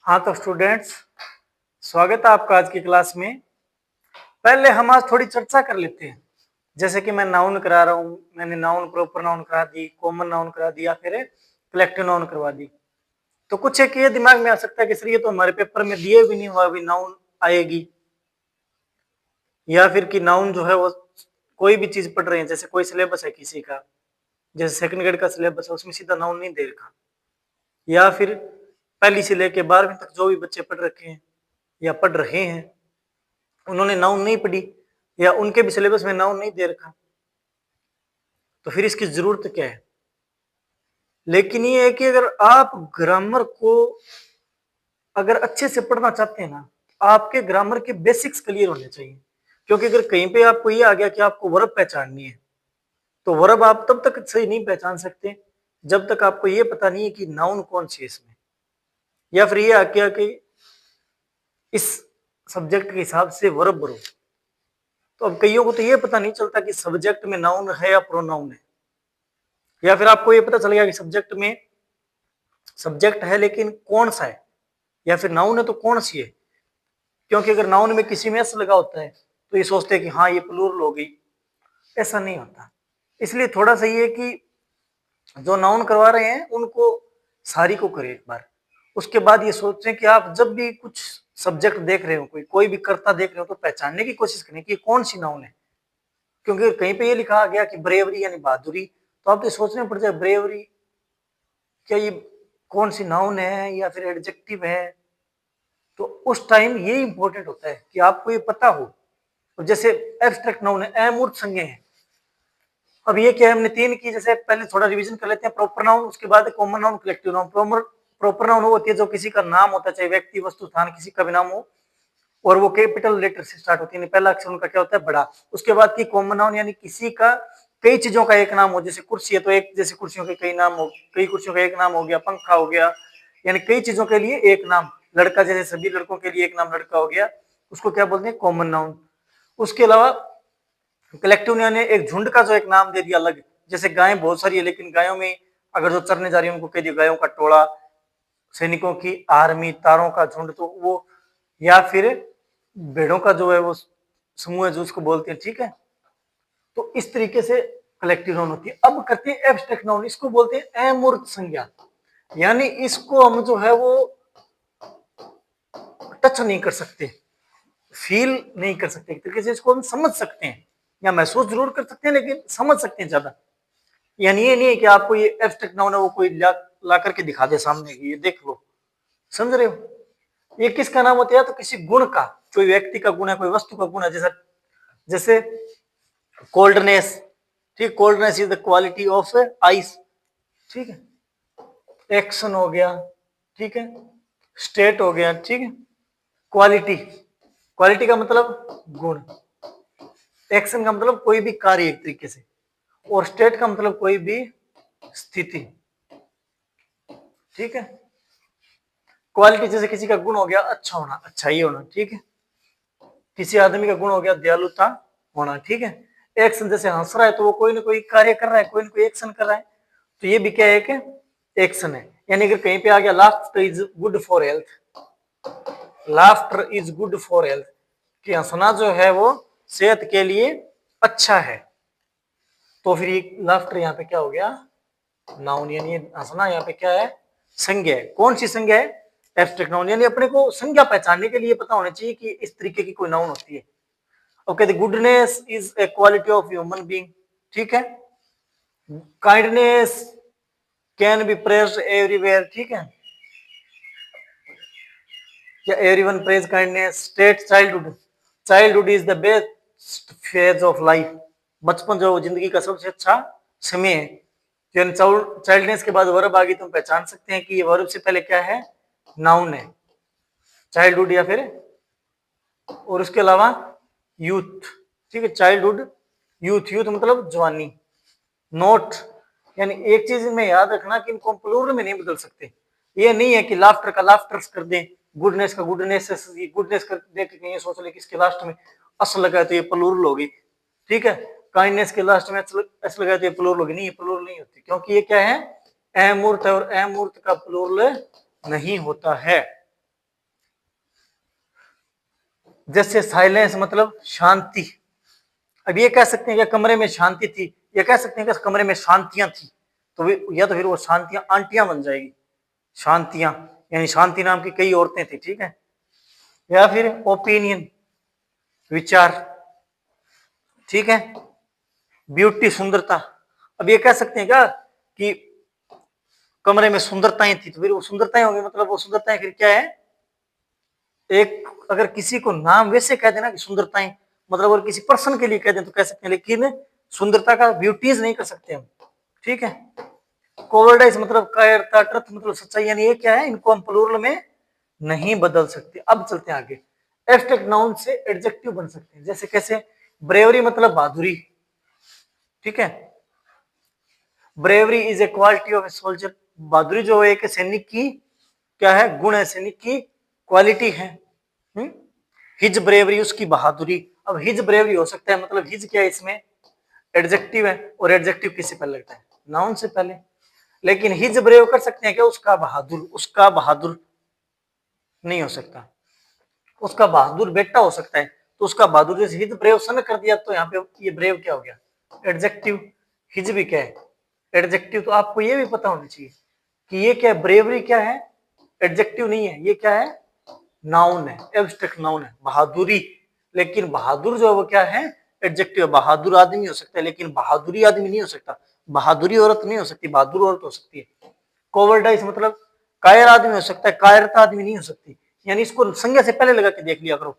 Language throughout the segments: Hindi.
हाँ तो स्टूडेंट्स, स्वागत है आपका आज की क्लास में। पहले हम आज थोड़ी चर्चा कर लेते हैं। जैसे कि मैं नाउन करा रहा हूँ, मैंने नाउन प्रॉपर नाउन करा दी, कॉमन नाउन करा दिया, फिर कलेक्टिव नाउन करवा दी। तो कुछ एक ये दिमाग में आ सकता है कि सर ये तो हमारे पेपर में दिए भी नहीं हुआ, अभी नाउन आएगी। या फिर कि नाउन जो है वो कोई भी चीज पढ़ रहे हैं, जैसे कोई सिलेबस है किसी का, जैसे सेकंड ग्रेड का सिलेबस है, उसमें सीधा नाउन नहीं दे रखा। या फिर पहली से लेके 12वीं तक जो भी बच्चे पढ़ रखे हैं या पढ़ रहे हैं, उन्होंने नाउन नहीं पढ़ी या उनके भी सिलेबस में नाउन नहीं दे रखा, तो फिर इसकी जरूरत क्या है। लेकिन ये है कि अगर आप ग्रामर को अगर अच्छे से पढ़ना चाहते हैं ना, आपके ग्रामर के बेसिक्स क्लियर होने चाहिए। क्योंकि अगर कहीं पे आपको ये आ गया कि आपको वर्ब पहचाननी है, तो वर्ब आप तब तक सही नहीं पहचान सकते जब तक आपको ये पता नहीं है कि नाउन कौन सी है इसमें। या फिर ये आ गया कि इस सब्जेक्ट के हिसाब से वर्ब भरो, तो अब कईयों को तो ये पता नहीं चलता कि सब्जेक्ट में नाउन है या प्रोनाउन है। या फिर आपको ये पता चल गया कि सब्जेक्ट में सब्जेक्ट है लेकिन कौन सा है, या फिर नाउन है तो कौन सी है। क्योंकि अगर नाउन में किसी में एस लगा होता है तो ये सोचते हैं कि हाँ ये प्लूरल हो गई, ऐसा नहीं होता। इसलिए थोड़ा सा ये कि जो नाउन करवा रहे हैं उनको सारी को करें एक बार, उसके बाद ये सोचें कि आप जब भी कुछ सब्जेक्ट देख रहे हो, कोई भी कर्ता देख रहे हो, तो पहचानने की कोशिश करें कि कौन सी नाउन है। क्योंकि कहीं पे ये लिखा गया कि ब्रेवरी यानी बहादुरी, तो आप तो सोचने पड़ जाए ब्रेवरी क्या ये कौन सी नाउन है या फिर एडजेक्टिव है। तो उस टाइम ये इंपॉर्टेंट होता है कि आपको ये पता हो। और जैसे एब्स्ट्रैक्ट नाउन है, अमूर्त संज्ञा है। अब ये क्या है, हमने तीन की, जैसे पहले थोड़ा रिवीजन कर लेते हैं। प्रॉपर नाउन, उसके बाद common noun, collective noun. Proper noun वो होती है जो किसी का नाम होता है, चाहे व्यक्ति, वस्तु, स्थान, किसी का भी नाम हो, और वो कैपिटल लेटर से स्टार्ट होती है। पहला अक्षर उनका क्या होता है, बड़ा। उसके बाद की कॉमन नाउन यानी किसी का कई चीजों का एक नाम हो, जैसे कुर्सी है तो एक, जैसे कुर्सियों के कई नाम हो, कई कुर्सियों का एक नाम हो गया। पंखा हो गया, यानी कई चीजों के लिए एक नाम। लड़का, जैसे सभी लड़कों के लिए एक नाम लड़का हो गया, उसको क्या बोलते हैं, कॉमन नाउन। उसके अलावा कलेक्टिव ने एक झुंड का जो एक नाम दे दिया अलग, जैसे गायें बहुत सारी है लेकिन गायों में अगर जो चरने जा रही है उनको कह दिया गायों का टोला, सैनिकों की आर्मी, तारों का झुंड, तो वो। या फिर भेड़ों का जो है वो समूह है जो उसको बोलते हैं, ठीक है। तो इस तरीके से कलेक्टिव नाउन होती है। अब करते हैं एब्स्ट्रैक्ट नाउन, इसको बोलते हैं अमूर्त संज्ञा। यानी इसको हम जो है वो टच नहीं कर सकते, फील नहीं कर सकते, एक तरीके से इसको हम समझ सकते हैं या महसूस जरूर कर सकते हैं लेकिन समझ सकते हैं ज्यादा। यानी ये नहीं है कि आपको ये एब्स्ट्रैक्ट नाउन है वो कोई ला करके दिखा दे सामने की, ये देख लो, समझ रहे हो। ये किसका नाम होता है, तो किसी गुण का, कोई व्यक्ति का गुण है, कोई वस्तु का गुण है। जैसा जैसे कोल्डनेस, ठीक, coldness is the quality of ice, ठीक है। एक्शन हो गया, ठीक है। स्टेट हो गया, ठीक है। क्वालिटी, क्वालिटी का मतलब गुण, एक्शन का मतलब कोई भी कार्य एक तरीके से, और स्टेट का मतलब कोई भी स्थिति, ठीक है। क्वालिटी जैसे किसी का गुण हो गया अच्छा होना, अच्छाई होना, ठीक है। किसी आदमी का गुण हो गया दयालुता होना, ठीक है। एक्शन जैसे हंस रहा है तो वो कोई ना कोई कार्य कर रहा है, कोई ना कोई एक्शन कर रहा है, तो ये भी क्या है कि एक्शन है। यानी अगर कहीं पे आ गया laughter is good for health, laughter is good for health, कि हंसना जो है वो सेहत के लिए अच्छा है, तो फिर ये लाफ्टर यहाँ पे क्या हो गया, नाउन। यानी हंसना यहाँ पे क्या है, संज्ञा है। कौन सी संज्ञा है, एब्स्ट्रैक्ट नाउन। यानी अपने को संज्ञा पहचानने के लिए पता होना चाहिए कि इस तरीके की कोई नाउन होती है। Okay, the goodness is a quality of human being, ठीक है। Kindness can be praised everywhere, ठीक है, या everyone praise kindness. State childhood, childhood is the best phase of life, बचपन जो जिंदगी का सबसे अच्छा समय है। चाइल्डनेस के बाद वर्ब आ गई, तुम पहचान सकते हैं कि ये वर्ब से पहले क्या है, नाउन है, चाइल्डहुड या फिर। और उसके अलावा यूथ, ठीक है, चाइल्डहुड, यूथ, यूथ मतलब जवानी। नोट, यानी एक चीज में याद रखना कि इनको प्लूरल में नहीं बदल सकते। ये नहीं है कि लाफ्टर का लाफ्टर्स कर दें, गुडनेस का गुडनेस, गुडनेस कर दे के ये सोच ले कि इसके लास्ट में अस लगा तो ये प्लूरल होगी, ठीक है। काइंडनेस के लास्ट में एस लगा तो ये प्लूरल होगी, नहीं, ये प्लूरल नहीं होती, क्योंकि ये क्या है, अमूर्त है, और अमूर्त का प्लूरल नहीं होता है। जैसे साइलेंस मतलब शांति। अब ये कह सकते हैं कि कमरे में शांति थी, ये कह सकते हैं कि कमरे में शांतियां थी, तो या तो फिर वो शांतियां आंटियां बन जाएगी, शांतियां यानी शांति नाम की कई औरतें थी, ठीक है। या फिर ओपिनियन विचार, ठीक है। ब्यूटी सुंदरता, अब ये कह सकते हैं क्या कि कमरे में सुंदरताएं थी, तो फिर वो सुंदरताएं होंगी, मतलब वो सुंदरताएं फिर क्या है, एक अगर किसी को नाम वैसे कह देना कि सुंदरताएं, मतलब अगर किसी पर्सन के लिए कह दें तो कह सकते हैं, लेकिन सुंदरता का ब्यूटीज नहीं कर सकते हम, ठीक है। कोवर्डाइज मतलब कायरता, ट्रुथ मतलब सच्चाई, यानी ये क्या है, इनको हम प्लूरल में नहीं बदल सकते। अब चलते हैं आगे, एब्स्ट्रैक्ट नाउन से एडजेक्टिव बन सकते हैं, जैसे कैसे, ब्रेवरी मतलब बहादुरी, ठीक है। Bravery is a quality of a soldier, बहादुरी जो है एक सैनिक की क्या है, गुण है, सैनिक की क्वालिटी है। हिज ब्रेवरी उसकी बहादुरी, अब हिज ब्रेवरी हो सकता है, मतलब हिज क्या है इसमें एडजेक्टिव है, और एडजेक्टिव किससे पहले लगता है, नाउन से पहले, लेकिन हिज ब्रेव कर सकते हैं क्या, उसका बहादुर, उसका बहादुर नहीं हो सकता, उसका बहादुर बेटा हो सकता है, तो उसका बहादुर, जैसे हिज ब्रेव सन कर दिया तो यहाँ पे ये ब्रेव क्या हो गया, एडजेक्टिव। हिज भी क्या है, एडजेक्टिव। तो आपको ये भी पता होना चाहिए कि ये क्या है, ब्रेवरी क्या है, एडजेक्टिव नहीं है, ये क्या है, नाउन है, एब्स्ट्रैक्ट नाउन है, बहादुरी। लेकिन बहादुर जो है वो क्या है, एडजेक्टिव। बहादुर आदमी हो सकता है, लेकिन बहादुरी आदमी नहीं हो सकता, बहादुरी औरत नहीं हो सकती, बहादुर औरत हो सकती है। कोवर्डाइस मतलब कायर आदमी हो सकता है, कायरता आदमी नहीं हो सकती, यानी इसको संज्ञा से पहले लगा के देख लिया करो।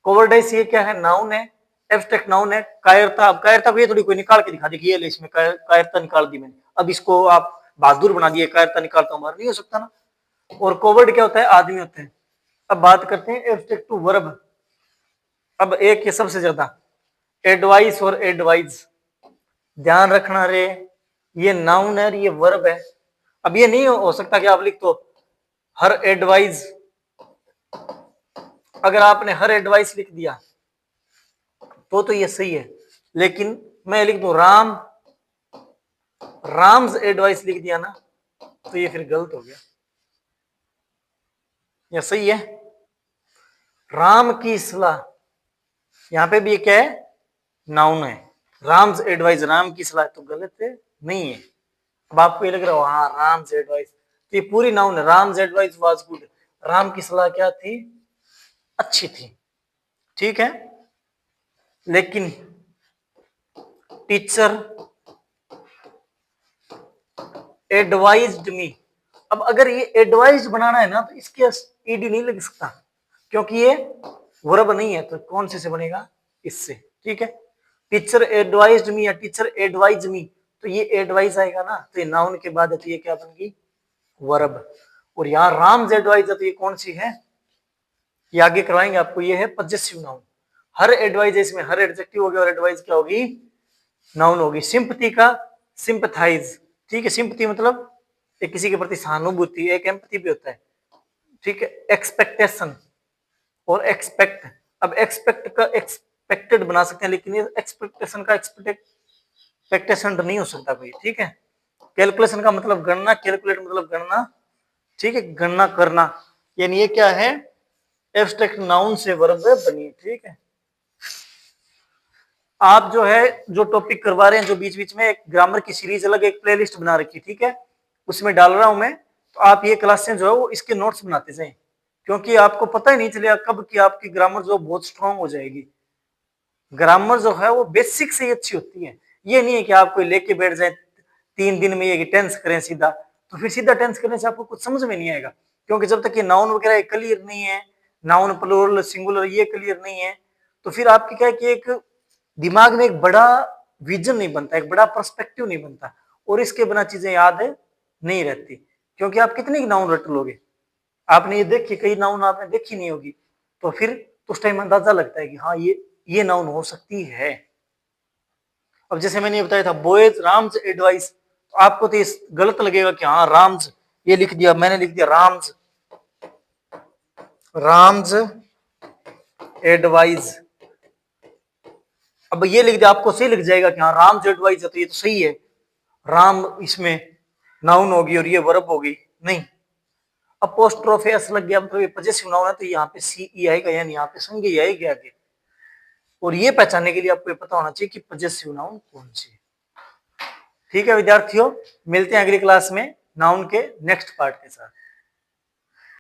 कोवर्डाइस ये क्या है, नाउन है, एब्स्ट्रैक्ट नाउन है। कायरता, अब कायरता को ये थोड़ी कोई निकाल के दिखा दी कि ये ले इसमें कायरता निकाल दी मैंने, अब इसको आप बहादुर बना दिए, कायरता निकालता हूं, नहीं हो सकता ना। और कोवर्ड क्या होता है, आदमी होते हैं। अब बात करते हैं एब्स्ट्रैक्ट टू वर्ब। अब एक ये सबसे ज्यादा, एडवाइस और एडवाइज, ध्यान रखना रे, ये नाउन है, ये वर्ब है। अब ये नहीं हो सकता कि आप लिख दो हर एडवाइस, अगर आपने हर एडवाइस लिख दिया तो ये सही है, लेकिन मैं लिख दूं राम्स एडवाइस लिख दिया ना, तो ये फिर गलत हो गया, या सही है, राम की सलाह, यहां पे भी ये क्या है, नाउन है। राम्स एडवाइस, राम की सलाह, तो गलत है, नहीं है। अब आपको ये लग रहा हो हाँ राम्स एडवाइस, तो ये पूरी नाउन है, Ram's advice was good, Ram की सलाह क्या थी, अच्छी थी, ठीक है। लेकिन टीचर एडवाइज्ड मी, अब अगर ये एडवाइज्ड बनाना है ना तो इसके ईडी नहीं लग सकता, क्योंकि ये वर्ब नहीं है, तो कौन से बनेगा, इससे, ठीक है। टीचर एडवाइज्ड मी या टीचर एडवाइज मी, तो ये एडवाइज आएगा ना, तो ये नाउन के बाद है, तो ये क्या बनेगी, वर्ब। और यहाँ राम्स एडवाइज है, तो ये कौन सी है, ये आगे करवाएंगे आपको, ये है पजेसिव नाउन। हर एडवाइज इसमें, हर एडजेक्टिव हो गया और एडवाइज क्या होगी, नाउन होगी। सिंपथी का सिंपथाइज, ठीक है, सिंपथी मतलब एक किसी के प्रति सहानुभूति, एक एम्पैथी भी होता है, ठीक है। एक्सपेक्टेशन और एक्सपेक्ट, अब एक्सपेक्ट का एक्सपेक्टेड बना सकते हैं, लेकिन ये एक्सपेक्टेशन का एक्सपेक्टेशन नहीं हो सकता कोई, ठीक है। कैलकुलेशन का मतलब गणना, कैलकुलेट मतलब गणना, ठीक है, गणना करना, यानी ये क्या है, एब्स्ट्रैक्ट नाउन से वर्ब बनी, ठीक है। आप जो है जो टॉपिक करवा रहे हैं, जो बीच बीच में एक ग्रामर की सीरीज अलग एक प्लेलिस्ट बना रखी, ठीक है, उसमें डाल रहा हूं मैं, तो आप ये क्लासें जो है वो इसके नोट्स बनाते जाएं, क्योंकि आपको पता ही नहीं चलेगा कब की आपकी ग्रामर जो बहुत स्ट्रांग हो जाएगी। ग्रामर जो है वो बेसिक से ही अच्छी होती है, ये नहीं है कि आप कोई लेके बैठ जाए 3 दिन में ये टेंस करें सीधा, तो फिर सीधा टेंस करने से आपको कुछ समझ में नहीं आएगा, क्योंकि जब तक ये नाउन वगैरह क्लियर नहीं है, नाउन प्लूरल सिंगुलर ये क्लियर नहीं है, तो फिर आपकी क्या है कि एक दिमाग में एक बड़ा विजन नहीं बनता, एक बड़ा पर्सपेक्टिव नहीं बनता, और इसके बिना चीजें याद नहीं रहती, क्योंकि आप कितनी नाउन रट लोगे, आपने ये देखी कई नाउन आपने देखी नहीं होगी, तो फिर उस टाइम अंदाजा लगता है कि हाँ ये नाउन हो सकती है। अब जैसे मैंने ये बताया था बॉयज राम्स एडवाइस, तो आपको तो ये गलत लगेगा कि हाँ राम्स, ये लिख दिया मैंने, लिख दिया राम्स एडवाइस, अब ये लिख दिया, आपको सही लिख जाएगा कि हाँ राम्स एडवाइस है, तो ये तो सही है, राम इसमें नाउन होगी और ये वर्ब होगी, नहीं, अपोस्ट्रोफे एस लग गया मतलब ये पजेसिव नाउन है, तो यहाँ पे सी ई आएगा, यानी यहाँ पे संज्ञा आएगी आगे। और ये पहचानने के लिए आपको ये पता होना चाहिए कि पजेसिव नाउन कौन सी है। ठीक है विद्यार्थियों, मिलते हैं अगली क्लास में नाउन के नेक्स्ट पार्ट के साथ।